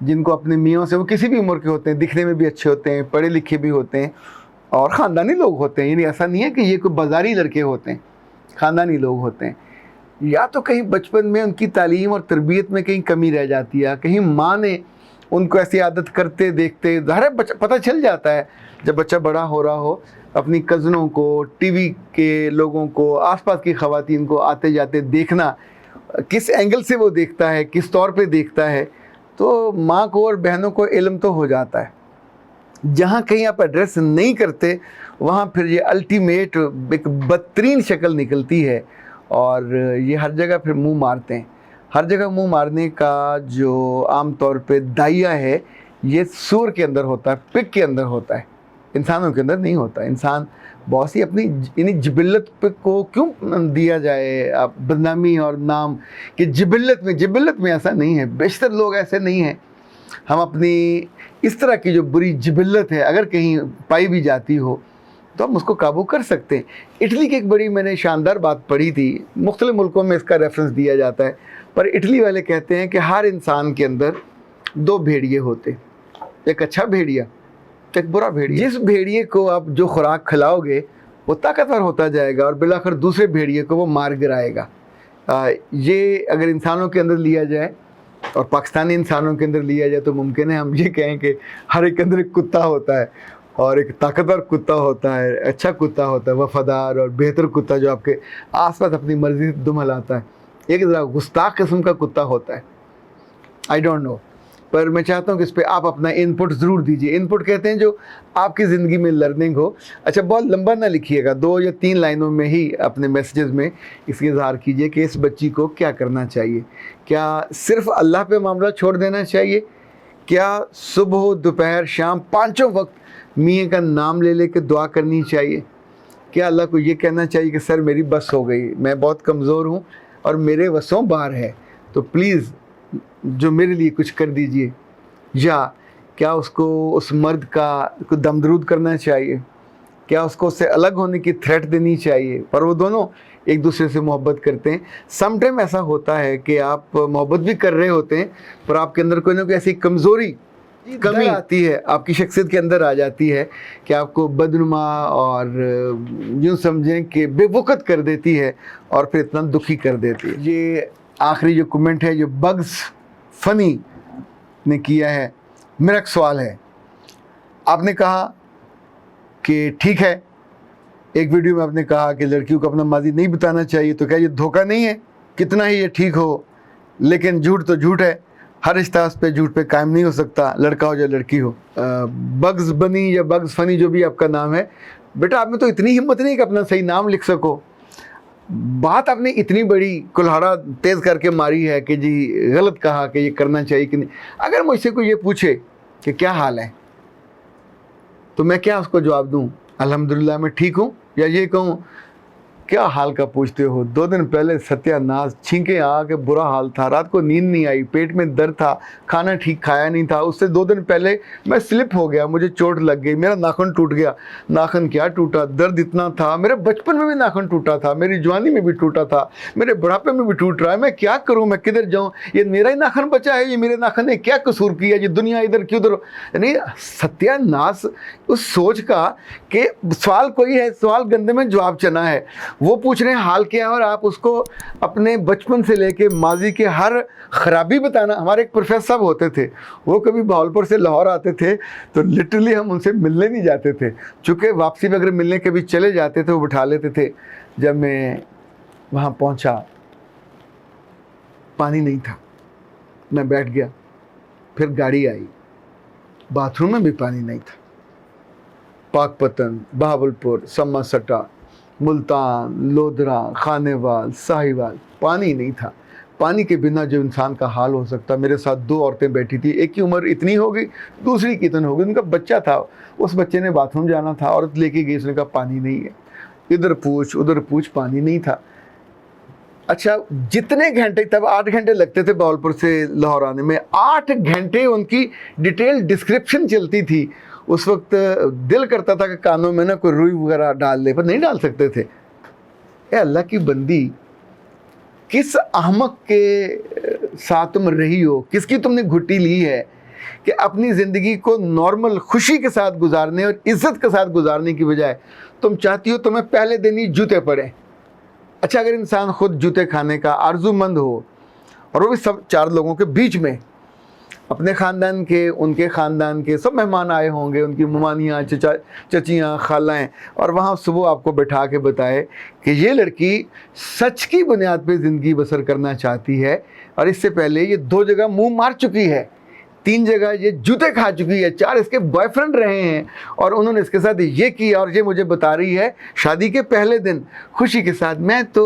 جن کو اپنے میوں سے, وہ کسی بھی عمر کے ہوتے ہیں, دکھنے میں بھی اچھے ہوتے ہیں, پڑھے لکھے بھی ہوتے ہیں اور خاندانی لوگ ہوتے ہیں. یعنی ایسا نہیں ہے کہ یہ کوئی بازاری لڑکے ہوتے ہیں, خاندانی لوگ ہوتے ہیں. یا تو کہیں بچپن میں ان کی تعلیم اور تربیت میں کہیں کمی رہ جاتی ہے, کہیں ماں نے ان کو ایسی عادت کرتے دیکھتے, ظاہر ہے پتہ چل جاتا ہے جب بچہ بڑا ہو رہا ہو, اپنی کزنوں کو, ٹی وی کے لوگوں کو, آس پاس کی خواتین کو آتے جاتے دیکھنا, کس اینگل سے وہ دیکھتا ہے, کس طور پہ دیکھتا ہے, تو ماں کو اور بہنوں کو علم تو ہو جاتا ہے. جہاں کہیں آپ ایڈریس نہیں کرتے وہاں پھر یہ الٹیمیٹ ایک بدترین شکل نکلتی ہے, اور یہ ہر جگہ پھر منہ مارتے ہیں. ہر جگہ منہ مارنے کا جو عام طور پہ دائیا ہے یہ سور کے اندر ہوتا ہے, پگ کے اندر ہوتا ہے, انسانوں کے اندر نہیں ہوتا. انسان بہت سی اپنی یعنی جبلت کو کیوں دیا جائے بدنامی اور نام کہ جبلت میں ایسا نہیں ہے. بیشتر لوگ ایسے نہیں ہیں. ہم اپنی اس طرح کی جو بری جبلت ہے اگر کہیں پائی بھی جاتی ہو تو ہم اس کو قابو کر سکتے ہیں. اٹلی کی ایک بڑی میں نے شاندار بات پڑھی تھی, مختلف ملکوں میں اس کا ریفرنس دیا جاتا ہے, پر اٹلی والے کہتے ہیں کہ ہر انسان کے اندر 2 بھیڑیے ہوتے, ایک اچھا بھیڑیا ایک برا بھیڑیا. جس بھیڑیے کو آپ جو خوراک کھلاؤ گے وہ طاقتور ہوتا جائے گا اور بالآخر دوسرے بھیڑیے کو وہ مار گرائے گا. یہ اگر انسانوں کے اندر لیا جائے اور پاکستانی انسانوں کے اندر لیا جائے تو ممکن ہے ہم یہ کہیں کہ ہر ایک کے اندر ایک کتا ہوتا ہے, اور ایک طاقتور کتا ہوتا ہے, اچھا کتا ہوتا ہے, وفادار اور بہتر کتا جو آپ کے آس پاس اپنی مرضی سے دم ہلاتا ہے. ایک ذرا گستاخ قسم کا کتا ہوتا ہے. آئی ڈونٹ نو, پر میں چاہتا ہوں کہ اس پہ آپ اپنا ان پٹ ضرور دیجیے. ان پٹ کہتے ہیں جو آپ کی زندگی میں لرننگ ہو. اچھا بہت لمبا نہ لکھیے گا, 2 یا 3 لائنوں میں ہی اپنے میسیجز میں اس کی اظہار کیجیے کہ اس بچی کو کیا کرنا چاہیے. کیا صرف اللہ پہ معاملہ چھوڑ دینا چاہیے؟ کیا صبح دوپہر شام 5 وقت میاں کا نام لے کے دعا کرنی چاہیے؟ کیا اللہ کو یہ کہنا چاہیے کہ سر میری بس ہو گئی, میں بہت کمزور ہوں اور میرے وسوں باہر ہے, تو پلیز جو میرے لیے کچھ کر دیجئے؟ یا کیا اس کو اس مرد کا کوئی دم درود کرنا چاہیے؟ کیا اس کو اس سے الگ ہونے کی تھریٹ دینی چاہیے؟ پر وہ دونوں ایک دوسرے سے محبت کرتے ہیں. سم ٹائم ایسا ہوتا ہے کہ آپ محبت بھی کر رہے ہوتے ہیں پر آپ کے اندر کوئی نہ کوئی ایسی کمزوری کمی آتی ہے, آپ کی شخصیت کے اندر آ جاتی ہے کہ آپ کو بدنما اور یوں سمجھیں کہ بے وقت کر دیتی ہے اور پھر اتنا دکھی کر دیتی ہے. یہ آخری جو کمنٹ ہے جو بگز فنی نے کیا ہے, میرا ایک سوال ہے. آپ نے کہا کہ ٹھیک ہے, ایک ویڈیو میں آپ نے کہا کہ لڑکیوں کو اپنا ماضی نہیں بتانا چاہیے, تو کیا یہ دھوکہ نہیں ہے؟ کتنا ہی یہ ٹھیک ہو لیکن جھوٹ تو جھوٹ ہے, ہر رشتہ اس پہ جھوٹ پہ قائم نہیں ہو سکتا, لڑکا ہو یا لڑکی ہو. بگز بنی یا بگز فنی جو بھی آپ کا نام ہے, بیٹا آپ میں تو اتنی ہمت نہیں کہ اپنا صحیح نام لکھ سکو. بات آپ نے اتنی بڑی کلہاڑا تیز کر کے ماری ہے کہ جی غلط کہا کہ یہ کرنا چاہیے کہ نہیں. اگر مجھ سے کوئی یہ پوچھے کہ کیا حال ہے تو میں کیا اس کو جواب دوں؟ الحمدللہ میں ٹھیک ہوں, یا یہ کہوں کیا حال کا پوچھتے ہو؟ 2 دن پہلے ستیہ ناز, چھینکیں آ کے برا حال تھا, رات کو نیند نہیں آئی, پیٹ میں درد تھا, کھانا ٹھیک کھایا نہیں تھا, اس سے 2 دن پہلے میں سلپ ہو گیا, مجھے چوٹ لگ گئی, میرا ناخن ٹوٹ گیا. ناخن کیا ٹوٹا, درد اتنا تھا, میرے بچپن میں بھی ناخن ٹوٹا تھا, میری جوانی میں بھی ٹوٹا تھا, میرے بڑھاپے میں بھی ٹوٹ رہا ہے, میں کیا کروں, میں کدھر جاؤں, یہ میرا ہی ناخن بچا ہے, یہ میرے ناخن نے کیا قصور کیا, یہ دنیا ادھر کی ادھر. یعنی ستیہ ناز اس سوچ کا کہ سوال کوئی ہے, سوال گندے میں جواب چنا ہے. وہ پوچھ رہے ہیں حال کیا ہے اور آپ اس کو اپنے بچپن سے لے کے ماضی کے ہر خرابی بتانا. ہمارے ایک پروفیسر صاحب ہوتے تھے, وہ کبھی بہاولپور سے لاہور آتے تھے تو لٹرلی ہم ان سے ملنے نہیں جاتے تھے, چونکہ واپسی میں اگر ملنے کبھی چلے جاتے تھے وہ بٹھا لیتے تھے. جب میں وہاں پہنچا پانی نہیں تھا, میں بیٹھ گیا, پھر گاڑی آئی, باتھ روم میں بھی پانی نہیں تھا. پاک پتن, بہاولپور, سما سٹا, ملتان, لودھرا, خانیوال, ساہیوال, پانی نہیں تھا. پانی کے بنا جو انسان کا حال ہو سکتا. میرے ساتھ 2 عورتیں بیٹھی تھی, ایک کی عمر اتنی ہو گئی, دوسری کی اتنی ہو گئی, ان کا بچہ تھا, اس بچے نے باتھ روم جانا تھا, عورت لے کے گئی, اس نے کہا پانی نہیں ہے, ادھر پوچھ ادھر پوچھ, پانی نہیں تھا. اچھا جتنے گھنٹے, تب 8 گھنٹے لگتے تھے بہاولپور سے لاہور آنے میں, 8 گھنٹے ان کی ڈیٹیل ڈسکرپشن چلتی تھی. اس وقت دل کرتا تھا کہ کانوں میں نا کوئی روئی وغیرہ ڈال دے, پر نہیں ڈال سکتے تھے. اے اللہ کی بندی, کس احمق کے ساتھ تم رہی ہو, کس کی تم نے گھٹی لی ہے کہ اپنی زندگی کو نارمل خوشی کے ساتھ گزارنے اور عزت کے ساتھ گزارنے کی بجائے تم چاہتی ہو تمہیں پہلے دن ہی جوتے پڑیں. اچھا اگر انسان خود جوتے کھانے کا آرزو مند ہو اور وہ بھی سب 4 لوگوں کے بیچ میں، اپنے خاندان کے، ان کے خاندان کے سب مہمان آئے ہوں گے، ان کی ممانیاں، چچیاں، خالائیں، اور وہاں صبح آپ کو بٹھا کے بتائے کہ یہ لڑکی سچ کی بنیاد پہ زندگی بسر کرنا چاہتی ہے اور اس سے پہلے یہ 2 جگہ منہ مار چکی ہے، 3 جگہ یہ جوتے کھا چکی ہے، 4 اس کے بوائے فرینڈ رہے ہیں اور انہوں نے اس کے ساتھ یہ کیا اور یہ مجھے بتا رہی ہے شادی کے پہلے دن خوشی کے ساتھ میں تو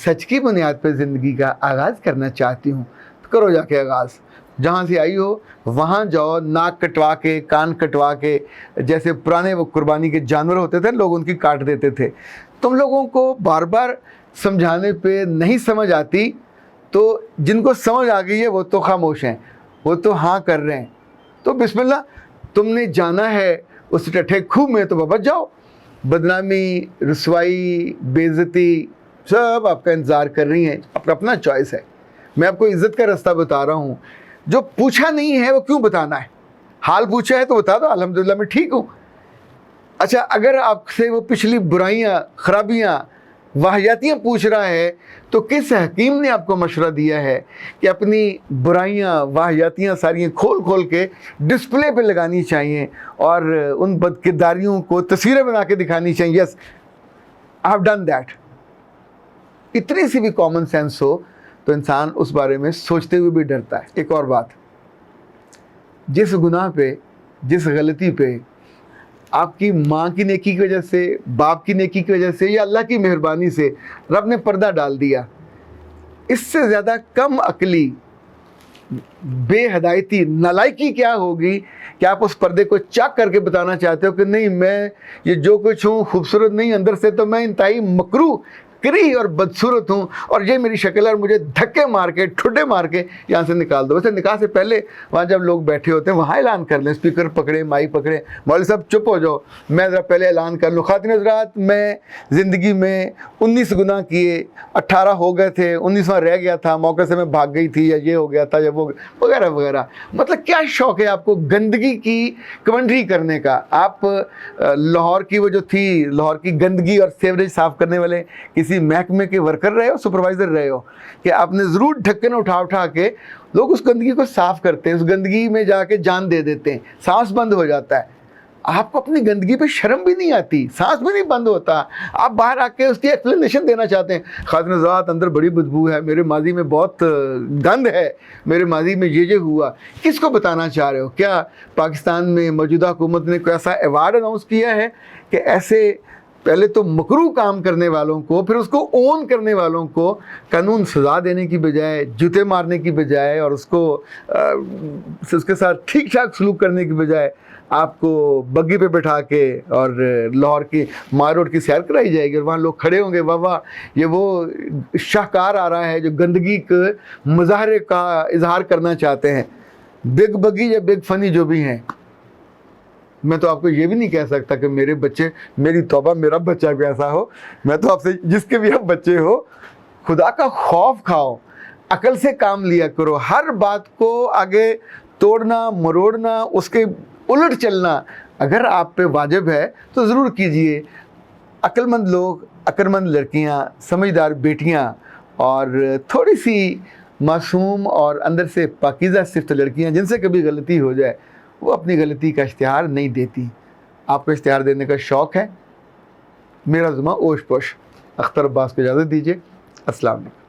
سچ کی بنیاد پہ زندگی کا آغاز کرنا چاہتی ہوں. تو کرو جا کے آغاز، جہاں سے آئی ہو وہاں جاؤ، ناک کٹوا کے، کان کٹوا کے، جیسے پرانے وہ قربانی کے جانور ہوتے تھے لوگ ان کی کاٹ دیتے تھے. تم لوگوں کو بار بار سمجھانے پہ نہیں سمجھ آتی، تو جن کو سمجھ آ گئی ہے وہ تو خاموش ہیں، وہ تو ہاں کر رہے ہیں. تو بسم اللہ، تم نے جانا ہے اس ٹٹھے خوہ میں تو بابا جاؤ. بدنامی، رسوائی، بے عزتی سب آپ کا انتظار کر رہی ہیں. اپنا چوائس ہے. میں آپ کو عزت کا راستہ بتا رہا ہوں. جو پوچھا نہیں ہے وہ کیوں بتانا ہے؟ حال پوچھا ہے تو بتا دو الحمدللہ میں ٹھیک ہوں. اچھا اگر آپ سے وہ پچھلی برائیاں، خرابیاں، واہیاتیاں پوچھ رہا ہے تو کس حکیم نے آپ کو مشورہ دیا ہے کہ اپنی برائیاں، واہیاتیاں ساری کھول کھول کے ڈسپلے پہ لگانی چاہیے اور ان بدکرداریوں کو تصویریں بنا کے دکھانی چاہیے؟ یس، آئی ہیو ڈن دیٹ. اتنی سی بھی کامن سینس ہو تو انسان اس بارے میں سوچتے ہوئے بھی ڈرتا ہے. ایک اور بات، جس گناہ پہ، جس غلطی پہ آپ کی ماں کی نیکی کی وجہ سے، باپ کی نیکی کی وجہ سے یا اللہ کی مہربانی سے رب نے پردہ ڈال دیا، اس سے زیادہ کم عقلی، بے ہدایتی، نالائکی کیا ہوگی کہ آپ اس پردے کو چاک کر کے بتانا چاہتے ہو کہ نہیں میں یہ جو کچھ ہوں خوبصورت نہیں، اندر سے تو میں انتہائی مکروہ، کری اور بدصورت ہوں اور یہ میری شکل ہے اور مجھے دھکے مار کے، ٹھڈے مار کے یہاں سے نکال دو. ویسے نکاح سے پہلے وہاں جب لوگ بیٹھے ہوتے ہیں وہاں اعلان کر لیں، اسپیکر پکڑے، مائک پکڑے، مولوی صاحب چپ ہو جاؤ، میں ذرا پہلے اعلان کر لوں. خواتین حضرات، میں زندگی میں 19 گناہ کیے، 18 ہو گئے تھے، 19واں رہ گیا تھا، موقع سے میں بھاگ گئی تھی، یا یہ ہو گیا تھا، یا وہ وغیرہ وغیرہ. مطلب کیا شوق ہے آپ کو گندگی کی کمنٹری کرنے کا؟ آپ لاہور کی وہ جو تھی، لاہور کی گندگی اور سیوریج صاف کرنے والے کسی محکمے کے ورکر رہے ہو، سپروائزر رہے ہو، کہ آپ نے ضرور ڈھکن اٹھا کے لوگ اس گندگی کو صاف کرتے ہیں، اس گندگی میں جا کے جان دے دیتے ہیں، سانس بند ہو جاتا ہے. آپ کو اپنی گندگی پہ شرم بھی نہیں آتی، سانس بھی نہیں بند ہوتا، آپ باہر آ کے اس کی ایکسپلینیشن دینا چاہتے ہیں. خواتین حضرات، اندر بڑی بدبو ہے، میرے ماضی میں بہت گند ہے، میرے ماضی میں یہ ہوا. کس کو بتانا چاہ رہے ہو؟ کیا پاکستان میں موجودہ حکومت نے کوئی ایسا ایوارڈ اناؤنس کیا ہے کہ ایسے پہلے تو مکروہ کام کرنے والوں کو، پھر اس کو اون کرنے والوں کو قانون سزا دینے کی بجائے، جوتے مارنے کی بجائے اور اس کے ساتھ ٹھیک ٹھاک سلوک کرنے کی بجائے آپ کو بگی پہ بٹھا کے اور لاہور کی مار روڈ کی سیر کرائی جائے گی اور وہاں لوگ کھڑے ہوں گے، واہ واہ یہ وہ شاہکار آ رہا ہے جو گندگی کے مظاہرے کا اظہار کرنا چاہتے ہیں. بگ بگی یا بگ فنی جو بھی ہیں، میں تو آپ کو یہ بھی نہیں کہہ سکتا کہ میرے بچے، میری توبہ میرا بچہ بھی ایسا ہو. میں تو آپ سے، جس کے بھی آپ بچے ہو، خدا کا خوف کھاؤ، عقل سے کام لیا کرو. ہر بات کو آگے توڑنا، مروڑنا، اس کے الٹ چلنا اگر آپ پہ واجب ہے تو ضرور کیجئے. عقل مند لوگ، عقل مند لڑکیاں، سمجھدار بیٹیاں اور تھوڑی سی معصوم اور اندر سے پاکیزہ صفت لڑکیاں جن سے کبھی غلطی ہو جائے، وہ اپنی غلطی کا اشتہار نہیں دیتی. آپ کو اشتہار دینے کا شوق ہے؟ میرا ذمہ اوش پوش. اختر عباس کو اجازت دیجیے. السلام علیکم.